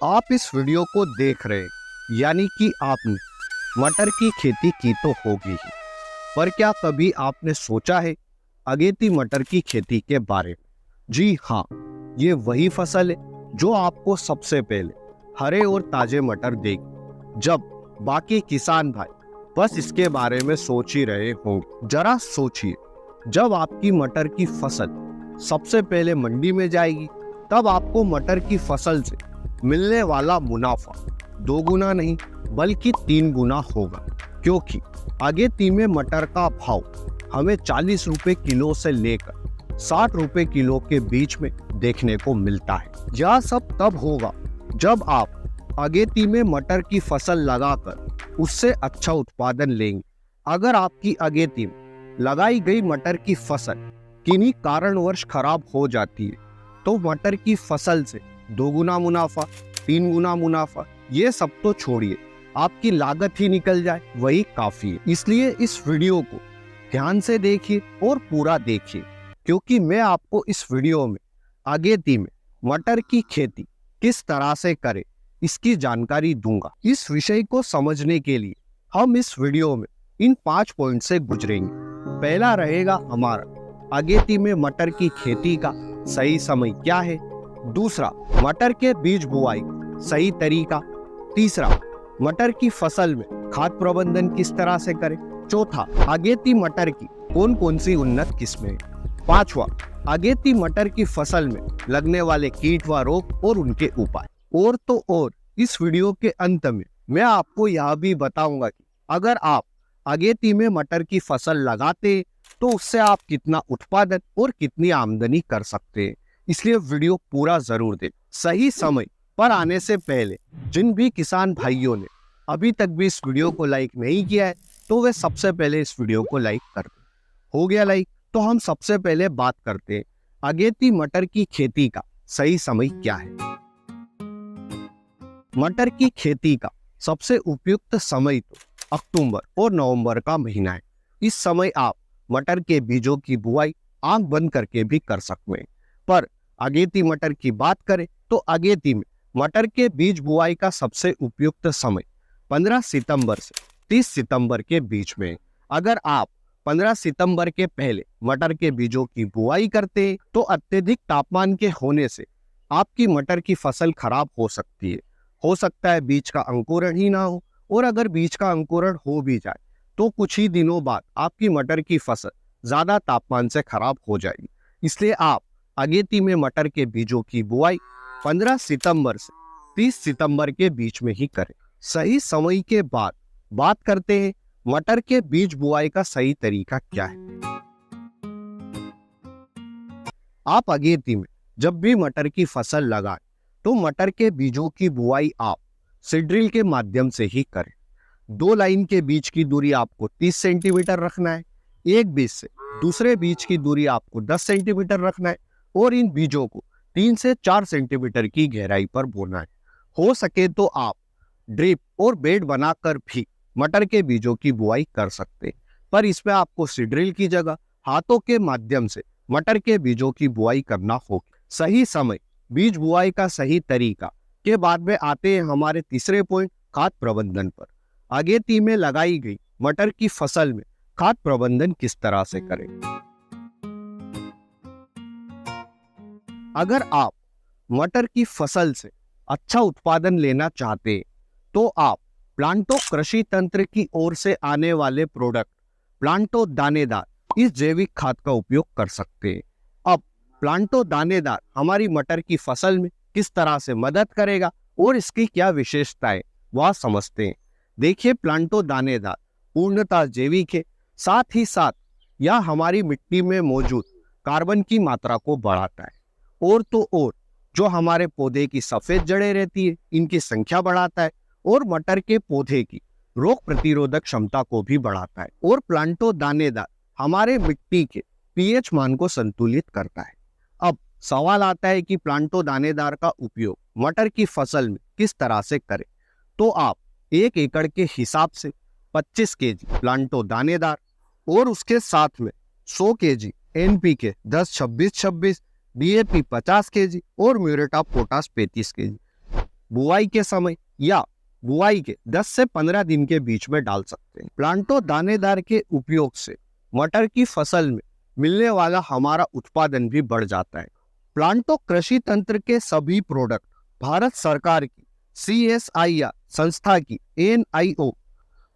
आप इस वीडियो को देख रहे हैं यानी कि आपने मटर की खेती की तो होगी ही, पर क्या कभी आपने सोचा है अगेती मटर की खेती के बारे में? जी हाँ, ये वही फसल है जो आपको सबसे पहले हरे और ताजे मटर देगी, जब बाकी किसान भाई बस इसके बारे में सोच ही रहे होंगे। जरा सोचिए, जब आपकी मटर की फसल सबसे पहले मंडी में जाएगी, तब आपको मटर की फसल से मिलने वाला मुनाफा 2 गुना नहीं बल्कि 3 गुना होगा, क्योंकि अगेती में मटर का भाव हमें 40 रुपए किलो से लेकर 60 रुपए किलो के बीच में देखने को मिलता है। यह सब तब होगा जब आप अगेती में मटर की फसल लगाकर उससे अच्छा उत्पादन लेंगे। अगर आपकी अगेती में लगाई गई मटर की फसल किन्हीं कारणवश खराब हो जाती है, तो मटर की फसल से 2 गुना मुनाफा, 3 गुना मुनाफा, ये सब तो छोड़िए, आपकी लागत ही निकल जाए वही काफी है। इसलिए इस वीडियो को ध्यान से देखिए और पूरा देखिए, क्योंकि मैं आपको इस वीडियो में अगेती में मटर की खेती किस तरह से करें इसकी जानकारी दूंगा। इस विषय को समझने के लिए हम इस वीडियो में इन 5 पॉइंट से गुजरेंगे। पहला रहेगा हमारा अगेती में मटर की खेती का सही समय क्या है। दूसरा, मटर के बीज बुआई सही तरीका। तीसरा, मटर की फसल में खाद प्रबंधन किस तरह से करें। चौथा, अगेती मटर की कौन कौन सी उन्नत किस्में हैं। पांचवा, अगेती मटर की फसल में लगने वाले कीट व रोग और उनके उपाय। और तो और इस वीडियो के अंत में मैं आपको यह भी बताऊंगा कि अगर आप अगेती में मटर की फसल लगाते तो उससे आप कितना उत्पादन और कितनी आमदनी कर सकते हैं। इसलिए वीडियो पूरा जरूर दें। सही समय पर आने से पहले जिन भी किसान भाइयों ने अभी तक भी इस वीडियो को लाइक नहीं किया है, तो वे सबसे पहले इस वीडियो को लाइक कर दें। हो गया लाइक, तो हम सबसे पहले बात करते हैं अगेती मटर की खेती का सही समय क्या है। मटर की खेती का सबसे उपयुक्त समय तो अक्टूबर और नवंबर का महीना है। इस समय आप मटर के बीजों की बुआई आंख बंद करके भी कर सकते हैं। पर अगेती मटर की बात करें तो अगेती में मटर के बीज बुआई का सबसे उपयुक्त समय 15 सितंबर से 30 सितंबर के बीच में है। अगर आप 15 सितंबर के पहले मटर के बीजों की बुआई करते हैं तो अत्यधिक तापमान के होने से आपकी मटर की फसल खराब हो सकती है। हो सकता है बीज का अंकुरण ही ना हो, और अगर बीज का अंकुरण हो भी जाए तो कुछ ही दिनों बाद आपकी मटर की फसल ज्यादा तापमान से खराब हो जाएगी। इसलिए आप अगेती में मटर के बीजों की बुआई 15 सितंबर से 30 सितंबर के बीच में ही करें। सही समय के बाद बात करते हैं मटर के बीज बुआई का सही तरीका क्या है। आप अगेती में जब भी मटर की फसल लगाएं तो मटर के बीजों की बुआई आप सीड्रिल के माध्यम से ही करें। 2 लाइन के बीच की दूरी आपको 30 सेंटीमीटर रखना है। एक बीज से दूसरे बीज की दूरी आपको 10 सेंटीमीटर रखना है, और इन बीजों को 3 से 4 सेंटीमीटर की गहराई पर बोना है। हो सके तो आप ड्रिप और बेड बनाकर भी मटर के बीजों की बुआई कर सकते हैं, पर इसमें आपको सीड्रिल की जगह हाथों के माध्यम से मटर के बीजों की बुआई करना होगी। सही समय, बीज बुआई का सही तरीका के बाद में आते हैं हमारे तीसरे पॉइंट, खाद प्रबंधन पर। अगेती में लगाई गई मटर की फसल में खाद प्रबंधन किस तरह से करें। अगर आप मटर की फसल से अच्छा उत्पादन लेना चाहते हैं तो आप प्लांटो कृषि तंत्र की ओर से आने वाले प्रोडक्ट प्लांटो दानेदार इस जैविक खाद का उपयोग कर सकते हैं। अब प्लांटो दानेदार हमारी मटर की फसल में किस तरह से मदद करेगा और इसकी क्या विशेषताएं वह समझते हैं। देखिए, प्लांटो दानेदार पूर्णतः जैविक है, साथ ही साथ यह हमारी मिट्टी में मौजूद कार्बन की मात्रा को बढ़ाता है, और तो और जो हमारे पौधे की सफेद जड़ें रहती है इनकी संख्या बढ़ाता है, और मटर के पौधे की रोग प्रतिरोधक क्षमता को भी बढ़ाता है। और प्लांटो दानेदार हमारे मिट्टी के पीएच मान को संतुलित करता है। अब सवाल आता है कि प्लांटो दानेदार का उपयोग मटर की फसल में किस तरह से करें। तो आप 1 एकड़ के हिसाब से 25 केजी प्लांटो दानेदार और उसके साथ में 100 केजी एनपीके 10-26-26, डीएपी 50 केजी और म्यूरेट ऑफ पोटाश 35 केजी बुआई के समय या बुआई के 10 से 15 दिन के बीच में डाल सकते हैं। प्लांटो दानेदार के उपयोग से मटर की फसल में मिलने वाला हमारा उत्पादन भी बढ़ जाता है। प्लांटो कृषि तंत्र के सभी प्रोडक्ट भारत सरकार की CSIR संस्था की NIO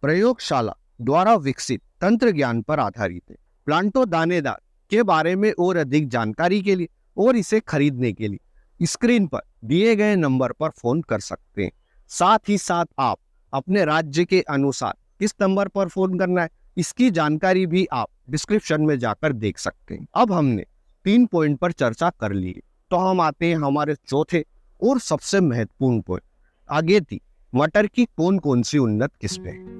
प्रयोगशाला द्वारा विकसित तंत्र ज्ञान पर आधारित है। प्लांटो दानेदार के बारे में और अधिक जानकारी के लिए और इसे खरीदने के लिए स्क्रीन पर दिए गए नंबर पर फोन कर सकते हैं। साथ ही साथ आप अपने राज्य के अनुसार किस नंबर पर फोन करना है इसकी जानकारी भी आप डिस्क्रिप्शन में जाकर देख सकते हैं। अब हमने 3 पॉइंट पर चर्चा कर ली है, तो हम आते हैं हमारे चौथे और सबसे महत्वपूर्ण पॉइंट, अगेती मटर की कौन कौन सी उन्नत किस्में हैं।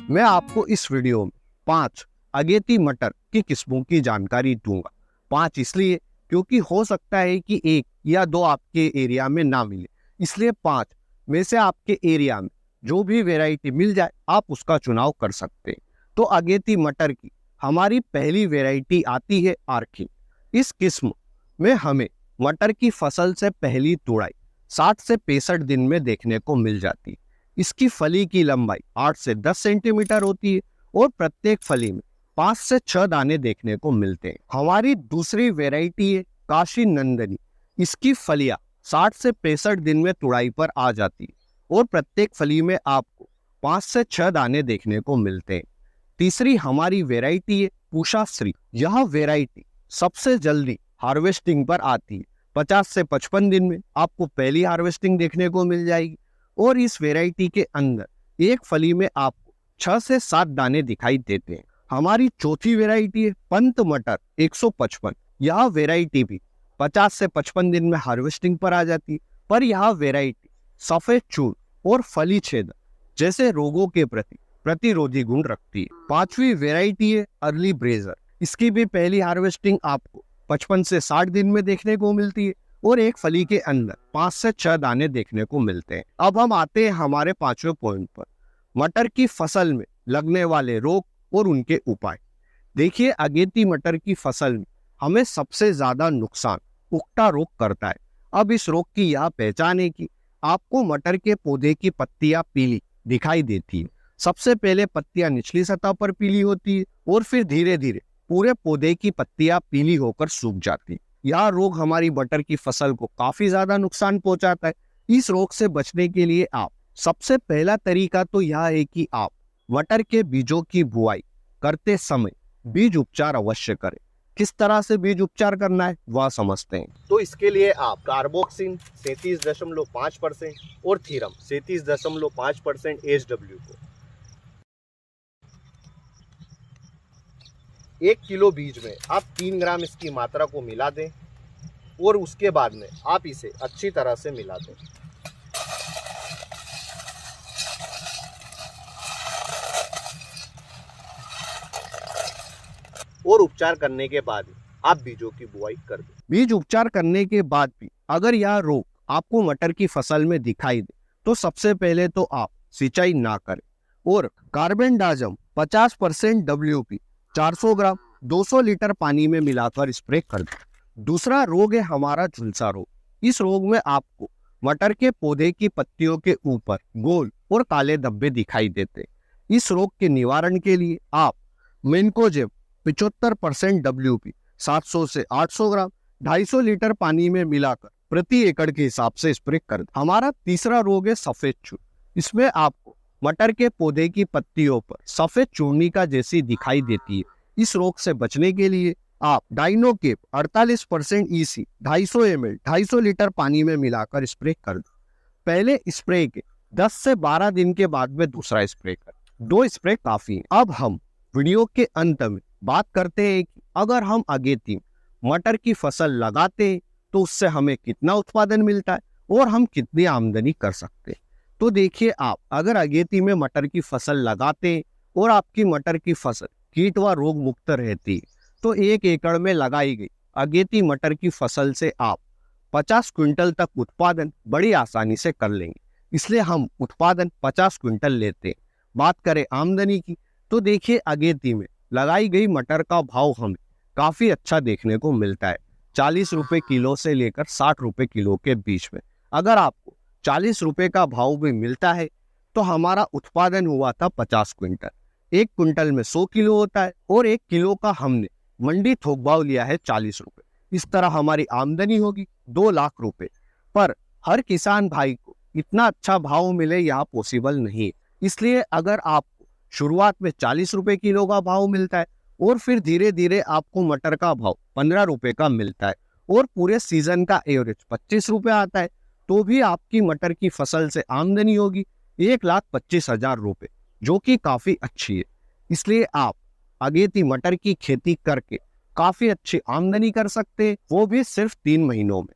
मैं आपको इस वीडियो में 5 अगेती मटर की किस्मों की जानकारी दूंगा। 5 इसलिए क्योंकि हो सकता है कि 1 या 2 आपके एरिया में ना मिले, इसलिए 5 में से आपके एरिया में जो भी वैरायटी मिल जाए आप उसका चुनाव कर सकते हैं। तो अगेती मटर की हमारी पहली वैरायटी आती है आर्किन। इस किस्म में हमें मटर की फसल से पहली तुड़ाई 60 से 65 दिन में देखने को मिल जाती है। इसकी फली की लंबाई 8 से 10 सेंटीमीटर होती है और प्रत्येक फली में 5 से 6 दाने देखने को मिलते हैं। हमारी दूसरी वैरायटी है काशी नंदनी। इसकी फलियां 60 से 65 दिन में तुड़ाई पर आ जाती है और प्रत्येक फली में आपको 5 से 6 दाने देखने को मिलते हैं। तीसरी हमारी वैरायटी है पूषा श्री। यह वैरायटी सबसे जल्दी हार्वेस्टिंग पर आती है। 50 से 55 दिन में आपको पहली हार्वेस्टिंग देखने को मिल जाएगी और इस वैरायटी के अंदर एक फली में आपको 6 से 7 दाने दिखाई देते हैं। हमारी चौथी वैरायटी है पंत मटर 155। यह वैरायटी भी 50 से 55 दिन में हार्वेस्टिंग पर आ जाती है, पर यह वैरायटी सफेद चूर और फली छेद जैसे रोगों के प्रति प्रतिरोधी गुण रखती है। पांचवी वैरायटी है अर्ली ब्रेजर। इसकी भी पहली हार्वेस्टिंग आपको 55 से 60 दिन में देखने को मिलती है और एक फली के अंदर 5 से 6 दाने देखने को मिलते हैं। अब हम आते हैं हमारे 5वें पॉइंट पर, मटर की फसल में लगने वाले रोग और उनके उपाय। देखिए, अगेती मटर की फसल में हमें सबसे ज्यादा नुकसान उकटा रोग करता है। अब इस रोग की यह पहचान है कि आपको मटर के पौधे की पत्तियां पीली दिखाई देती है। सबसे पहले पत्तियां निचली सतह पर पीली होती है और फिर धीरे धीरे पूरे पौधे की पत्तियां पीली होकर सूख जाती है। यह रोग हमारी मटर की फसल को काफी ज्यादा नुकसान पहुंचाता है। इस रोग से बचने के लिए आप सबसे पहला तरीका तो यह है कि आप मटर के बीजों की बुआई करते समय बीज उपचार अवश्य करें। किस तरह से बीज उपचार करना है वह समझते हैं। तो इसके लिए आप कार्बोक्सिन 37.5% और थीरम 37.5% HW को 1 किलो बीज में आप 3 ग्राम इसकी मात्रा को मिला दें और उसके बाद में आप इसे अच्छी तरह से मिला दें। और उपचार करने के बाद आप बीजों की बुआई कर दें। बीज उपचार करने के बाद भी अगर यह रोग आपको मटर की फसल में दिखाई दे तो सबसे पहले तो आप सिंचाई ना करें और कार्बेंडाजिम 50% WP 400 ग्राम 200 लीटर पानी में मिलाकर स्प्रे कर दें। दूसरा रोग है हमारा झुलसा रोग। इस रोग में आपको मटर के पौधे की पत्तियों के ऊपर गोल और काले धब्बे दिखाई देते। इस रोग के निवारण के लिए आप मेनकोजेब 75% WP 700 से 800 ग्राम 250 लीटर पानी में मिलाकर प्रति एकड़ के हिसाब से स्प्रे कर दें। हमारा तीसरा रोग है सफेद चूर। इसमें आपको मटर के पौधे की पत्तियों पर सफेद चूर्णिका जैसी दिखाई देती है। इस रोग से बचने के लिए आप डाइनोकेप 48% EC 250 ml 250 लीटर पानी में मिलाकर स्प्रे कर दें। पहले स्प्रे के 10 से 12 दिन के बाद में दूसरा स्प्रे करें। 2 स्प्रे काफी है। अब हम वीडियो के अंत में बात करते हैं कि अगर हम अगेती मटर की फसल लगाते हैं तो उससे हमें कितना उत्पादन मिलता है और हम कितनी आमदनी कर सकते हैं। तो देखिए, आप अगर अगेती में मटर की फसल लगाते हैं और आपकी मटर की फसल कीट व रोग मुक्त रहती है तो 1 एकड़ में लगाई गई अगेती मटर की फसल से आप 50 क्विंटल तक उत्पादन बड़ी आसानी से कर लेंगे। इसलिए हम उत्पादन 50 क्विंटल लेते हैं। बात करें आमदनी की तो देखिए, अगेती में लगाई गई मटर का भाव हमें काफी अच्छा देखने को मिलता है। 40 रुपए किलो से लेकर 60 रुपए किलो के बीच में। अगर आपको 40 रुपए का भाव भी मिलता है तो हमारा उत्पादन हुआ था 50 क्विंटल। 1 क्विंटल में 100 किलो होता है और 1 किलो का हमने मंडी थोक भाव लिया है 40 रुपए। इस तरह हमारी आमदनी होगी 2 लाख रुपए। पर हर किसान भाई को इतना अच्छा भाव मिले यह पॉसिबल नहीं है। इसलिए अगर आपको शुरुआत में 40 रुपए किलो का भाव मिलता है और फिर धीरे धीरे आपको मटर का भाव 15 रुपए का मिलता है और पूरे सीजन का एवरेज 25 रुपए आता है, तो भी आपकी मटर की फसल से आमदनी होगी 1,25,000 रुपए, जो कि काफी अच्छी है। इसलिए आप अगेती मटर की खेती करके काफी अच्छी आमदनी कर सकते हैं, वो भी सिर्फ 3 महीनों में।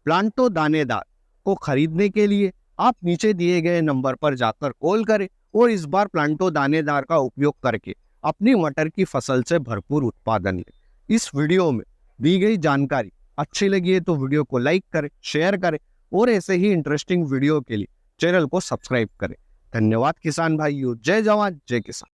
प्लांटो दानेदार को खरीदने के लिए आप नीचे दिए गए नंबर पर जाकर कॉल करें और इस बार प्लांटो दानेदार का उपयोग करके अपनी मटर की फसल से भरपूर उत्पादन लें। इस वीडियो में दी गई जानकारी अच्छी लगी है तो वीडियो को लाइक करें, शेयर करें और ऐसे ही इंटरेस्टिंग वीडियो के लिए चैनल को सब्सक्राइब करें। धन्यवाद किसान भाइयों। जय जवान जय किसान।